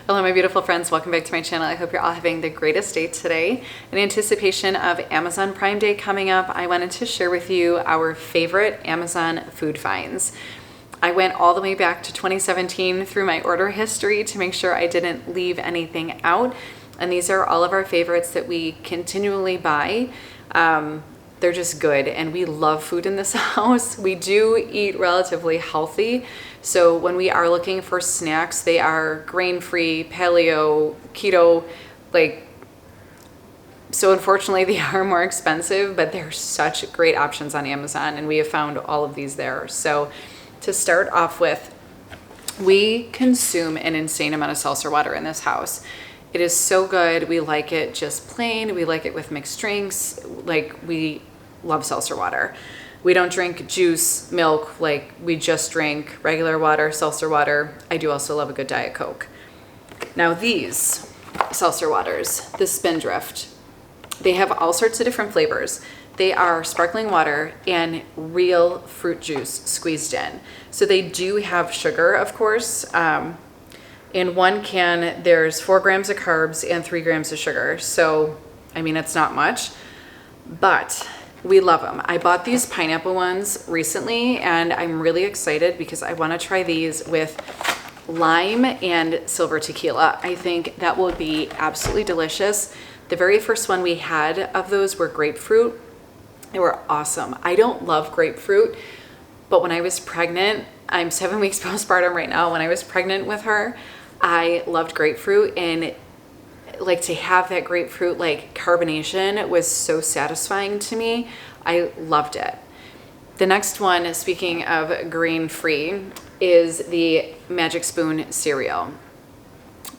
Hello my beautiful friends, welcome back to my channel. I hope you're all having the greatest day today. In anticipation of Amazon Prime Day coming up, I wanted to share with you our favorite Amazon food finds. I went all the way back to 2017 through my order history to make sure I didn't leave anything out. And these are all of our favorites that we continually buy. They're just good, and we love food in this house. We do eat relatively healthy, so when we are looking for snacks, they are grain-free, paleo, keto, so unfortunately they are more expensive, but they're such great options on Amazon, and we have found all of these there. So to start off with, we consume an insane amount of seltzer water in this house. It is so good. We like it just plain. We like it with mixed drinks. We love seltzer water. We don't drink juice, milk, we just drink regular water, seltzer water. I do also love a good Diet Coke. Now these seltzer waters, the Spindrift, they have all sorts of different flavors. They are sparkling water and real fruit juice squeezed in. So they do have sugar, of course. In one can, there's 4 grams of carbs and 3 grams of sugar. So, I mean, it's not much, but we love them. I bought these pineapple ones recently, and I'm really excited because I want to try these with lime and silver tequila. I think that will be absolutely delicious. The very first one we had of those were grapefruit. They were awesome. I don't love grapefruit, but when I was pregnant, I'm 7 weeks postpartum right now. When I was pregnant with her, I loved grapefruit, and to have that grapefruit carbonation was so satisfying to me. I loved it. The next one, speaking of grain-free, is the Magic Spoon cereal.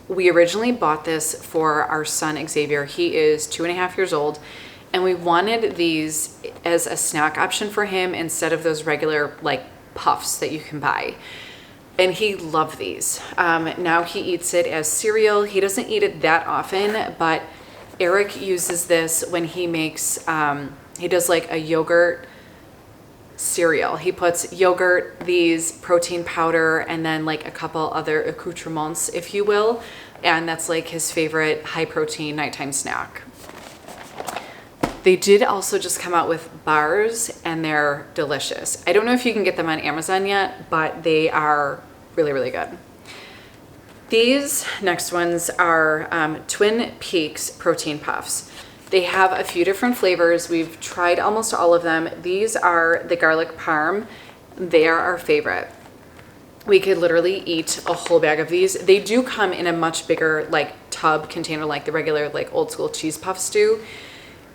We originally bought this for our son Xavier. He is 2.5 years old, and we wanted these as a snack option for him instead of those regular puffs that you can buy. And he loved these. Now he eats it as cereal. He doesn't eat it that often, but Eric uses this when he makes, he does a yogurt cereal. He puts yogurt, these protein powder, and then a couple other accoutrements, if you will. And that's his favorite high protein nighttime snack. They did also just come out with bars, and they're delicious. I don't know if you can get them on Amazon yet, but they are really, really good. These next ones are Twin Peaks Protein Puffs. They have a few different flavors. We've tried almost all of them. These are the garlic parm. They are our favorite. We could literally eat a whole bag of these. They do come in a much bigger tub container the regular old school cheese puffs do.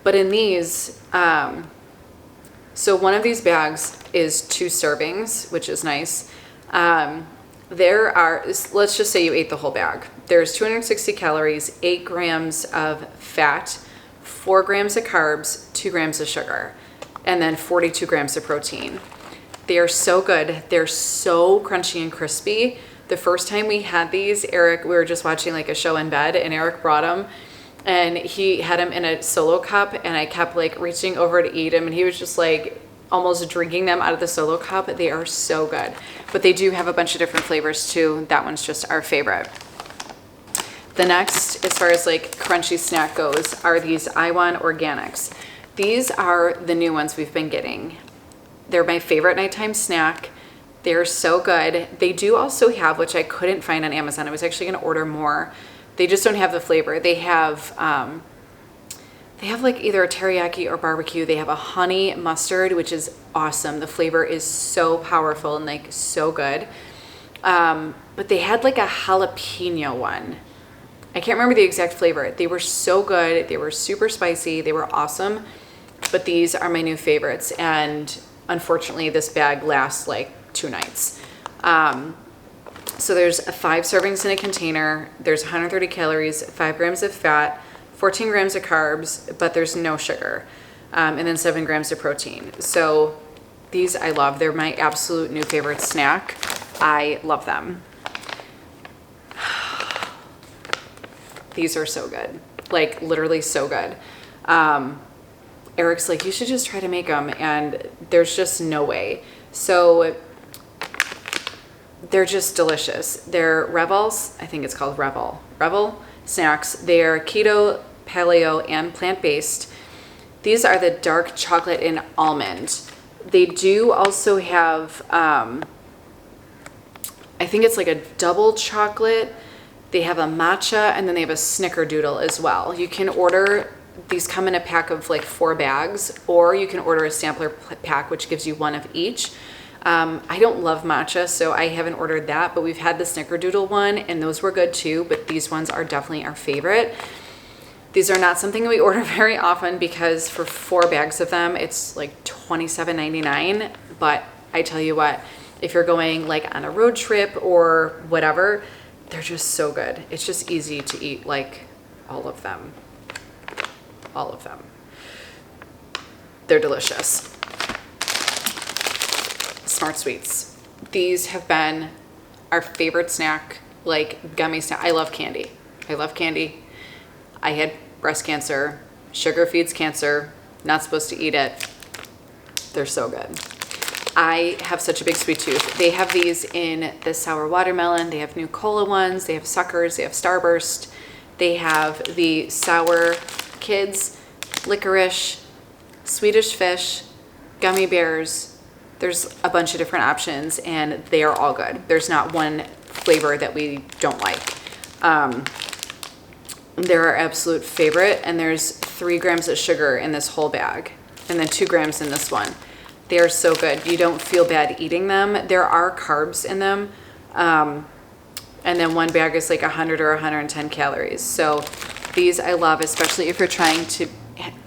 But in these, so one of these bags is 2 servings, which is nice. There are, let's just say you ate the whole bag. There's 260 calories, 8 grams of fat, 4 grams of carbs, 2 grams of sugar, and then 42 grams of protein. They are so good. They're so crunchy and crispy. The first time we had these, Eric, we were just watching a show in bed, and Eric brought them. And he had them in a solo cup, and I kept reaching over to eat them, and he was just almost drinking them out of the solo cup. They are so good. But they do have a bunch of different flavors too. That one's just our favorite. The next, as far as crunchy snack goes, are these iwan organics. These are the new ones we've been getting. They're my favorite nighttime snack. They're so good. They do also have, which I couldn't find on Amazon, I was actually going to order more. They just don't have the flavor. They have either a teriyaki or barbecue. They have a honey mustard, which is awesome. The flavor is so powerful and so good. But they had a jalapeno one. I can't remember the exact flavor. They were so good. They were super spicy. They were awesome. But these are my new favorites. And unfortunately, this bag lasts 2 nights. So there's 5 servings in a container. There's 130 calories, 5 grams of fat, 14 grams of carbs, but there's no sugar, and then 7 grams of protein. So these I love. They're my absolute new favorite snack. I love them. These are so good, literally so good. Eric's you should just try to make them, and there's just no way. So they're just delicious. They're Revels, I think it's called Revel snacks. They're keto, paleo, and plant-based. These are the dark chocolate and almond. They do also have, I think it's like a double chocolate. They have a matcha, and then they have a snickerdoodle as well. You can order, these come in a pack of like 4 bags, or you can order a sampler pack, which gives you 1 of each. I don't love matcha, so I haven't ordered that, but we've had the snickerdoodle one, and those were good too, but these ones are definitely our favorite. These are not something we order very often because for 4 bags of them, it's like $27.99. But I tell you what, if you're going like on a road trip or whatever, they're just so good. It's just easy to eat like all of them. All of them. They're delicious. Smart Sweets. These have been our favorite snack, like gummy snack. I love candy. I love candy. I had breast cancer. Sugar feeds cancer. Not supposed to eat it. They're so good. I have such a big sweet tooth. They have these in the sour watermelon. They have new cola ones. They have suckers. They have Starburst. They have the sour kids, licorice, Swedish fish, gummy bears. There's a bunch of different options, and they are all good. There's not one flavor that we don't like. They're our absolute favorite, and there's 3 grams of sugar in this whole bag, and then 2 grams in this one. They are so good. You don't feel bad eating them. There are carbs in them, and then 1 bag is like 100 or 110 calories. So these I love, especially if you're trying to,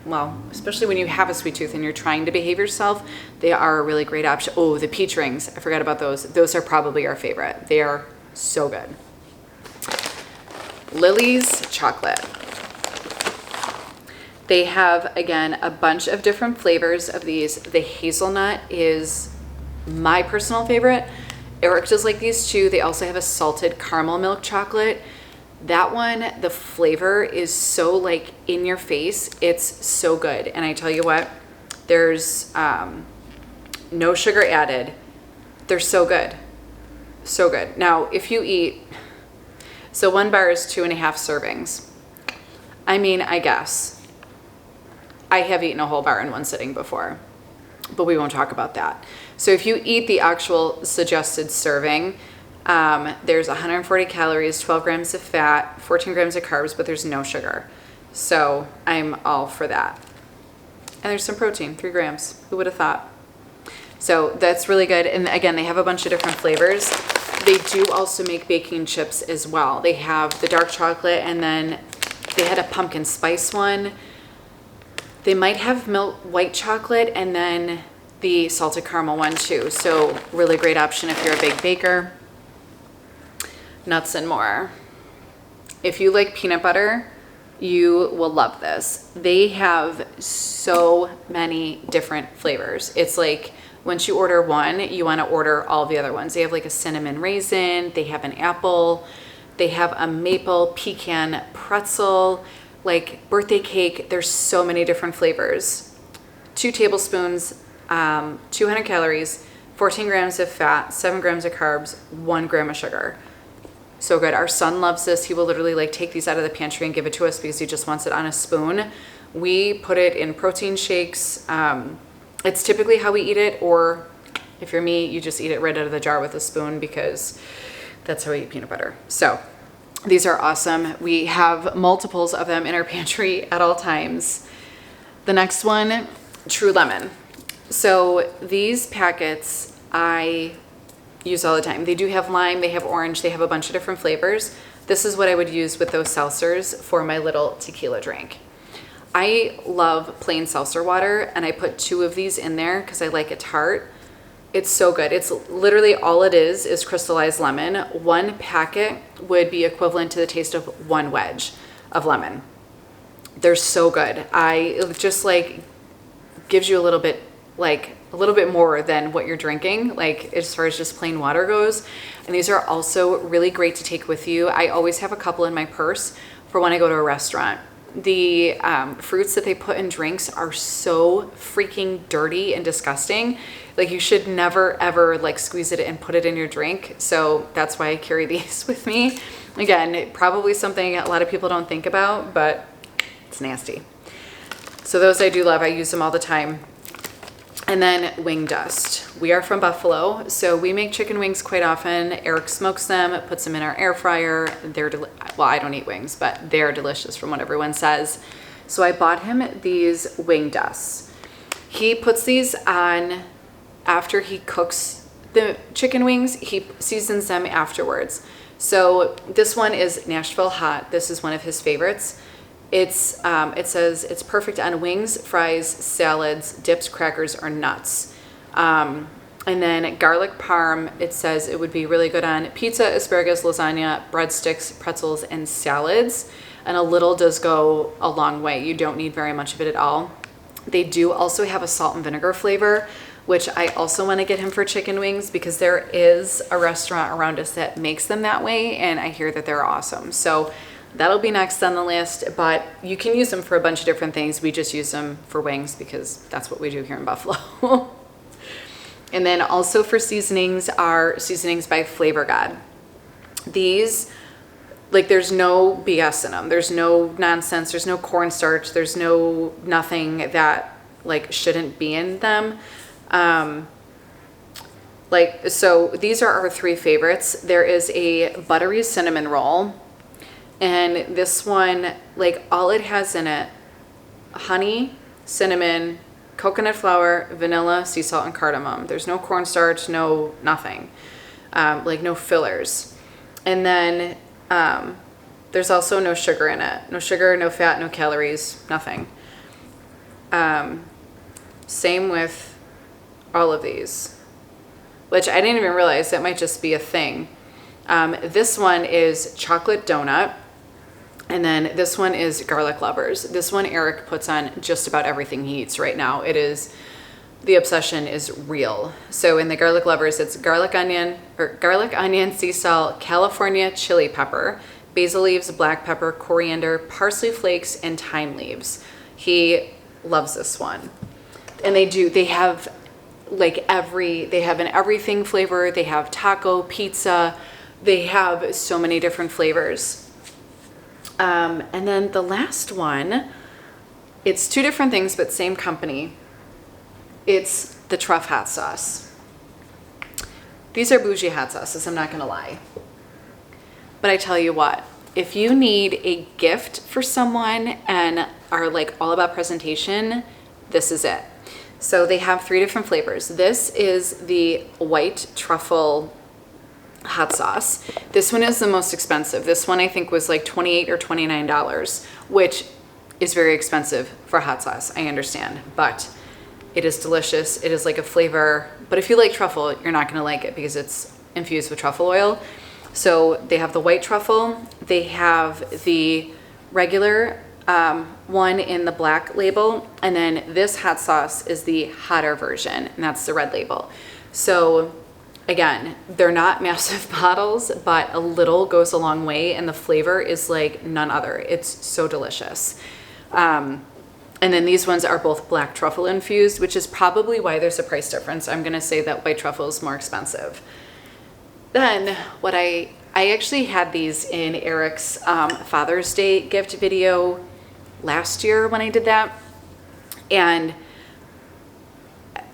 well, especially when you have a sweet tooth and you're trying to behave yourself. They are a really great option. Oh, the peach rings. I forgot about those. Those are probably our favorite. They are so good. Lily's chocolate. They have, again, a bunch of different flavors of these. The hazelnut is my personal favorite. Eric does like these too. They also have a salted caramel milk chocolate. That one, the flavor is so like in your face. It's so good. And I tell you what, there's no sugar added. They're so good. So good. Now, if you eat, so 1 bar is 2.5 servings. I mean, I guess. I have eaten a whole bar in one sitting before, but we won't talk about that. So if you eat the actual suggested serving, there's 140 calories, 12 grams of fat, 14 grams of carbs, but there's no sugar. So I'm all for that. And there's some protein, 3 grams. Who would have thought? So that's really good. And again, they have a bunch of different flavors. They do also make baking chips as well. They have the dark chocolate, and then they had a pumpkin spice one. They might have milk white chocolate, and then the salted caramel one too. So really great option if you're a big baker. Nuts and more. If you like peanut butter, you will love this. They have so many different flavors. It's like once you order one, you want to order all the other ones. They have like a cinnamon raisin, they have an apple, they have a maple pecan pretzel, like birthday cake. There's so many different flavors. 2 tablespoons, 200 calories, 14 grams of fat, 7 grams of carbs, 1 gram of sugar. So good. Our son loves this. He will literally like take these out of the pantry and give it to us because he just wants it on a spoon. We put it in protein shakes. It's typically how we eat it, or if you're me, you just eat it right out of the jar with a spoon because that's how we eat peanut butter. So these are awesome. We have multiples of them in our pantry at all times. The next one, True Lemon. So these packets I use all the time. They do have lime, they have orange, they have a bunch of different flavors. This is what I would use with those seltzers for my little tequila drink. I love plain seltzer water, and I put 2 of these in there because I like it tart. It's so good. It's literally all it is crystallized lemon. 1 packet would be equivalent to the taste of 1 wedge of lemon. They're so good. It just like gives you a little bit more than what you're drinking, like as far as just plain water goes. And these are also really great to take with you. I always have a couple in my purse for when I go to a restaurant. the fruits that they put in drinks are so freaking dirty and disgusting. Like, you should never ever like squeeze it and put it in your drink. So that's why I carry these with me. Again, probably something a lot of people don't think about, but it's nasty. So those I do love. I use them all the time. And then wing dust. We are from Buffalo, so we make chicken wings quite often. Eric smokes them, puts them in our air fryer. Well, I don't eat wings, but they're delicious from what everyone says. So I bought him these wing dusts. He puts these on after he cooks the chicken wings. He seasons them afterwards. So this one is Nashville Hot. This is one of his favorites. It says it's perfect on wings, fries, salads, dips, crackers, or nuts. And then garlic parm, it says it would be really good on pizza, asparagus, lasagna, breadsticks, pretzels, and salads. And a little does go a long way. You don't need very much of it at all. They do also have a salt and vinegar flavor, which I also want to get him for chicken wings because there is a restaurant around us that makes them that way, and I hear that they're awesome. So that'll be next on the list, but you can use them for a bunch of different things. We just use them for wings because that's what we do here in Buffalo. And then also for seasonings are seasonings by Flavor God. These, like, there's no BS in them. There's no nonsense. There's no cornstarch. There's no nothing that like shouldn't be in them. So these are our three favorites. There is a buttery cinnamon roll. And this one, like, all it has in it, honey, cinnamon, coconut flour, vanilla, sea salt, and cardamom. There's no cornstarch, no nothing, like no fillers. And then there's also no sugar in it. No sugar, no fat, no calories, nothing. Same with all of these, which I didn't even realize that might just be a thing. This one is chocolate donut. And then this one is garlic lovers. This one Eric puts on just about everything he eats right now. The obsession is real. So in the garlic lovers, it's garlic onion, sea salt, California chili pepper, basil leaves, black pepper, coriander, parsley flakes, and thyme leaves. He loves this one. And they have an everything flavor. They have taco, pizza. They have so many different flavors. And then the last one, it's two different things, but same company. It's the Truffle Hot Sauce. These are Bougie Hat sauces, I'm not going to lie. But I tell you what, if you need a gift for someone and are like all about presentation, this is it. So they have three different flavors. This is the white truffle hot sauce. This one is the most expensive. This one I think was like $28 or $29, which is very expensive for hot sauce. I understand, but it is delicious. It is like a flavor, but if you like truffle, you're not going to like it because it's infused with truffle oil. So they have the white truffle. They have the regular one in the black label, and then this hot sauce is the hotter version, and that's the red label. So again, they're not massive bottles, but a little goes a long way, and the flavor is like none other. It's so delicious. And then these ones are both black truffle infused, which is probably why there's a price difference. I'm going to say that white truffle is more expensive. Then what I actually had these in Eric's Father's Day gift video last year when I did that. And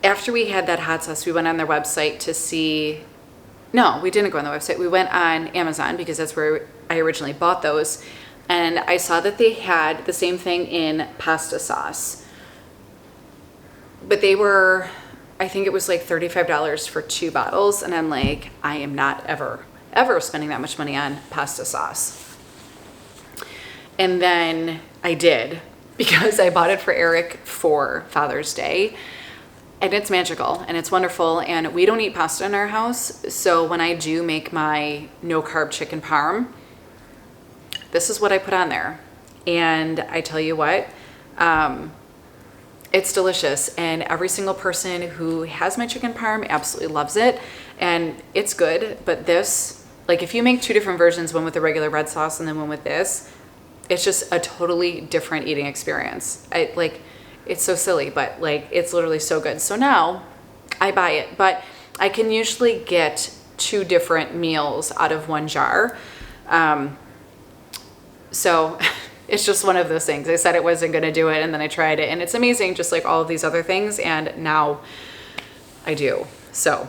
after we had that hot sauce, we went on their website to see, no, we didn't go on the website. We went on Amazon because that's where I originally bought those. And I saw that they had the same thing in pasta sauce. But they were, I think it was like $35 for 2 bottles. And I'm like, I am not ever spending that much money on pasta sauce. And then I did, because I bought it for Eric for Father's Day. And it's magical and it's wonderful. And we don't eat pasta in our house. So when I do make my no carb chicken parm, this is what I put on there. And I tell you what, it's delicious. And every single person who has my chicken parm absolutely loves it. And it's good. But this, like if you make 2 different versions, one with the regular red sauce and then one with this, it's just a totally different eating experience. It's so silly, but like, it's literally so good. So now I buy it, but I can usually get 2 different meals out of 1 jar. So it's just one of those things. I said it wasn't going to do it, and then I tried it, and it's amazing, just like all of these other things. And now I do. So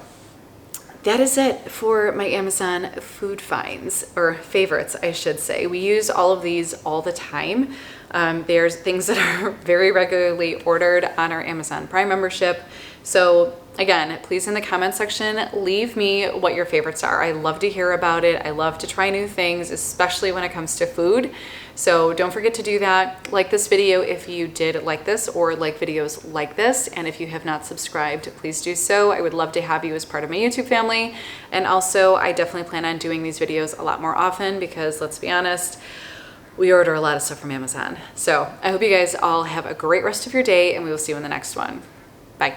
that is it for my Amazon food finds, or favorites, I should say. We use all of these all the time. There's things that are very regularly ordered on our Amazon Prime membership. So again, please in the comment section, leave me what your favorites are. I love to hear about it. I love to try new things, especially when it comes to food. So don't forget to do that. Like this video if you did like this, or like videos like this. And if you have not subscribed, please do so. I would love to have you as part of my YouTube family. And also, I definitely plan on doing these videos a lot more often because, let's be honest, we order a lot of stuff from Amazon. So I hope you guys all have a great rest of your day, and we will see you in the next one. Bye.